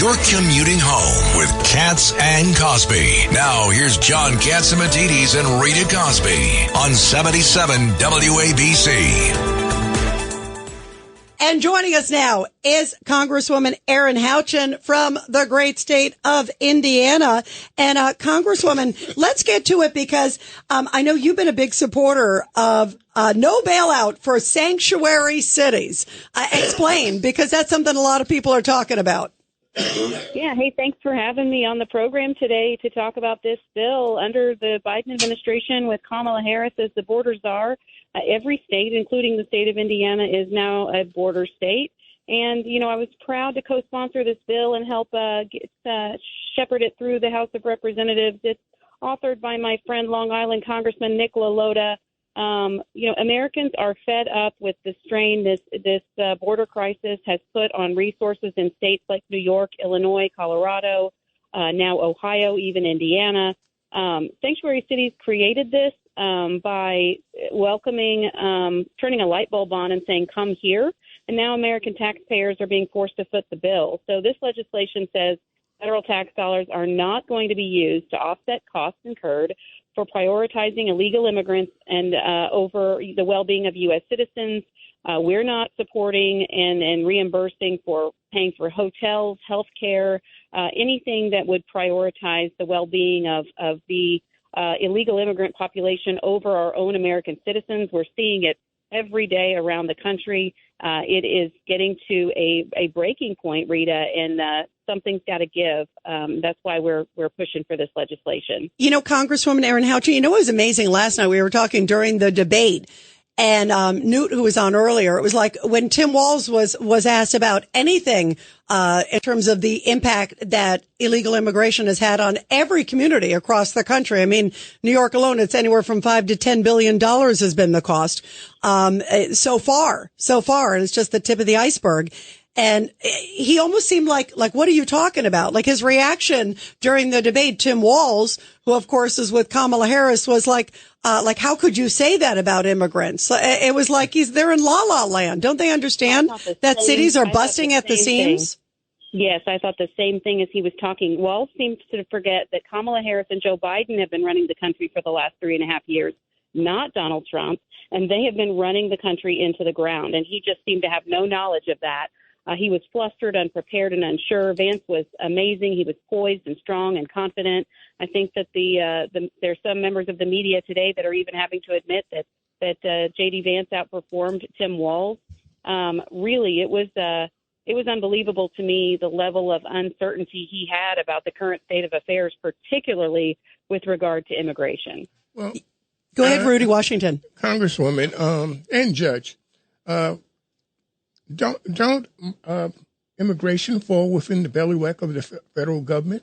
You're commuting home with Katz and Cosby. Now, here's John Catsimatidis and Rita Cosby on 77 WABC. And joining us now is Congresswoman Erin Houchin from the great state of Indiana. And Congresswoman, let's get to it because I know you've been a big supporter of no bailout for sanctuary cities. Explain, because that's something a lot of people are talking about. Yeah. Hey, thanks for having me on the program today to talk about this bill. Under the Biden administration with Kamala Harris as the border czar, every state, including the state of Indiana, is now a border state. And, you know, I was proud to co-sponsor this bill and help shepherd it through the House of Representatives. It's authored by my friend Long Island Congressman Nick LaLota. You know, Americans are fed up with the strain this border crisis has put on resources in states like New York, Illinois, Colorado, now Ohio, even Indiana. Sanctuary cities created this by welcoming, turning a light bulb on and saying, come here. And now American taxpayers are being forced to foot the bill. So this legislation says federal tax dollars are not going to be used to offset costs incurred for prioritizing illegal immigrants and over the well-being of U.S. citizens. We're not supporting and reimbursing for paying for hotels, health care, anything that would prioritize the well-being of the illegal immigrant population over our own American citizens. We're seeing it every day around the country. It is getting to a breaking point, Rita, and something's got to give. That's why we're pushing for this legislation. You know, Congresswoman Erin Houchin, you know what was amazing last night? We were talking during the debate, and Newt, who was on earlier, it was like when Tim Walz was asked about anything in terms of the impact that illegal immigration has had on every community across the country. I mean, New York alone, it's anywhere from $5 to $10 billion has been the cost so far, and it's just the tip of the iceberg. And he almost seemed like, what are you talking about? Like his reaction during the debate, Tim Walz, who of course is with Kamala Harris, was like, how could you say that about immigrants? It was like they're in la la land. Don't they understand that cities are busting at the seams? Yes, I thought the same thing as he was talking. Walz seems to forget that Kamala Harris and Joe Biden have been running the country for the last 3.5 years, not Donald Trump. And they have been running the country into the ground. And he just seemed to have no knowledge of that. He was flustered, unprepared, and unsure. Vance was amazing. He was poised and strong and confident. I think that there's some members of the media today that are even having to admit that J.D. Vance outperformed Tim Walz. Really, it was unbelievable to me, the level of uncertainty he had about the current state of affairs, particularly with regard to immigration. Well, go ahead, Rudy Washington. Congresswoman and Judge. Don't immigration fall within the bailiwick of the federal government?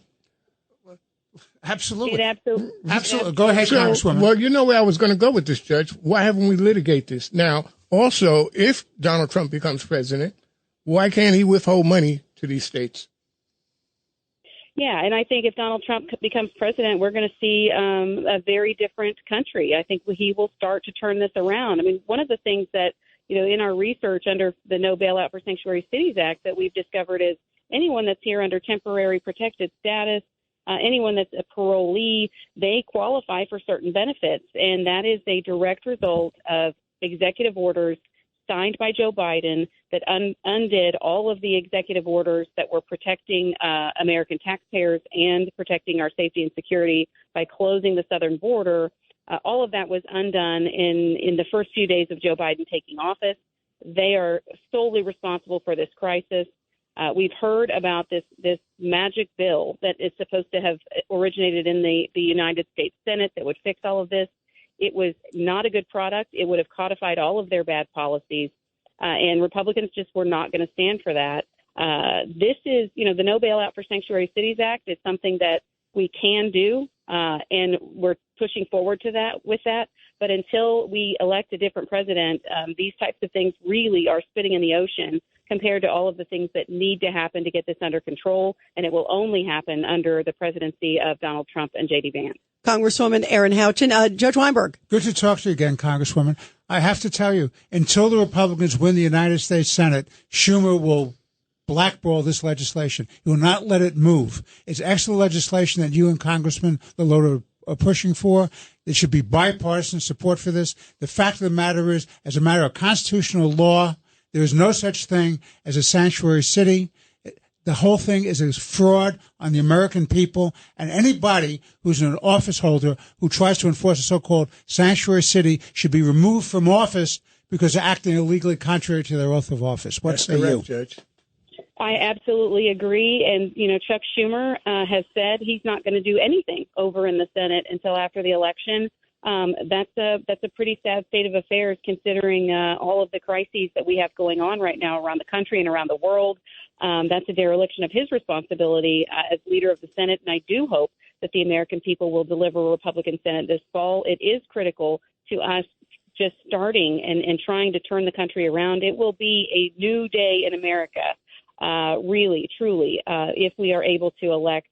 Absolutely. Absolutely. Go ahead, Congresswoman. Well, you know where I was going to go with this, Judge. Why haven't we litigated this? Now, also, if Donald Trump becomes president, why can't he withhold money to these states? Yeah, and I think if Donald Trump becomes president, we're going to see a very different country. I think he will start to turn this around. I mean, one of the things that, you know, in our research under the No Bailout for Sanctuary Cities Act that we've discovered is anyone that's here under temporary protected status, anyone that's a parolee, they qualify for certain benefits. And that is a direct result of executive orders signed by Joe Biden that undid all of the executive orders that were protecting American taxpayers and protecting our safety and security by closing the southern border. All of that was undone in the first few days of Joe Biden taking office. They are solely responsible for this crisis. We've heard about this magic bill that is supposed to have originated in the United States Senate that would fix all of this. It was not a good product. It would have codified all of their bad policies, and Republicans just were not going to stand for that. This is, you know, the No Bailout for Sanctuary Cities Act is something that we can do, and we're pushing forward to that with that. But until we elect a different president, these types of things really are spitting in the ocean compared to all of the things that need to happen to get this under control. And it will only happen under the presidency of Donald Trump and J.D. Vance. Congresswoman Erin Houchin. Judge Weinberg. Good to talk to you again, Congresswoman. I have to tell you, until the Republicans win the United States Senate, Schumer will blackball this legislation. He will not let it move. It's excellent legislation that you and Congressman Lilloda are pushing for. There should be bipartisan support for this. The fact of the matter is, as a matter of constitutional law, there is no such thing as a sanctuary city. The whole thing is a fraud on the American people, and anybody who's an office holder who tries to enforce a so-called sanctuary city should be removed from office because they're acting illegally contrary to their oath of office. What say you? Judge? I absolutely agree. And, Chuck Schumer has said he's not going to do anything over in the Senate until after the election. That's a pretty sad state of affairs, considering all of the crises that we have going on right now around the country and around the world. That's a dereliction of his responsibility as leader of the Senate. And I do hope that the American people will deliver a Republican Senate this fall. It is critical to us just starting and trying to turn the country around. It will be a new day in America, really, truly, if we are able to elect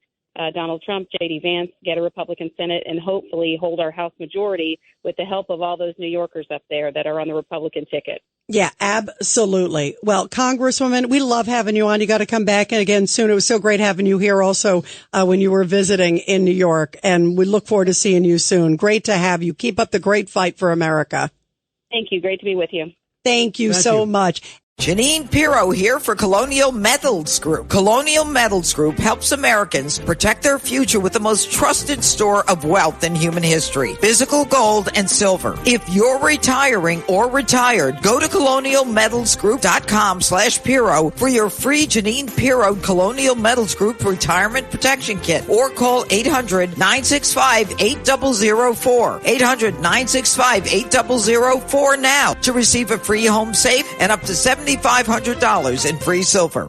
Donald Trump, J.D. Vance, get a Republican Senate, and hopefully hold our House majority with the help of all those New Yorkers up there that are on the Republican ticket. Yeah, absolutely. Well, Congresswoman, we love having you on. You got to come back again soon. It was so great having you here also when you were visiting in New York, and we look forward to seeing you soon. Great to have you. Keep up the great fight for America. Thank you. Great to be with you. Thank you so much. Janine Pirro here for Colonial Metals Group. Colonial Metals Group helps Americans protect their future with the most trusted store of wealth in human history, physical gold and silver. If you're retiring or retired, go to colonialmetalsgroup.com/Pirro for your free Janine Pirro Colonial Metals Group Retirement Protection Kit, or call 800-965-8004. 800-965-8004 now to receive a free home safe and up to $7,500 in free silver.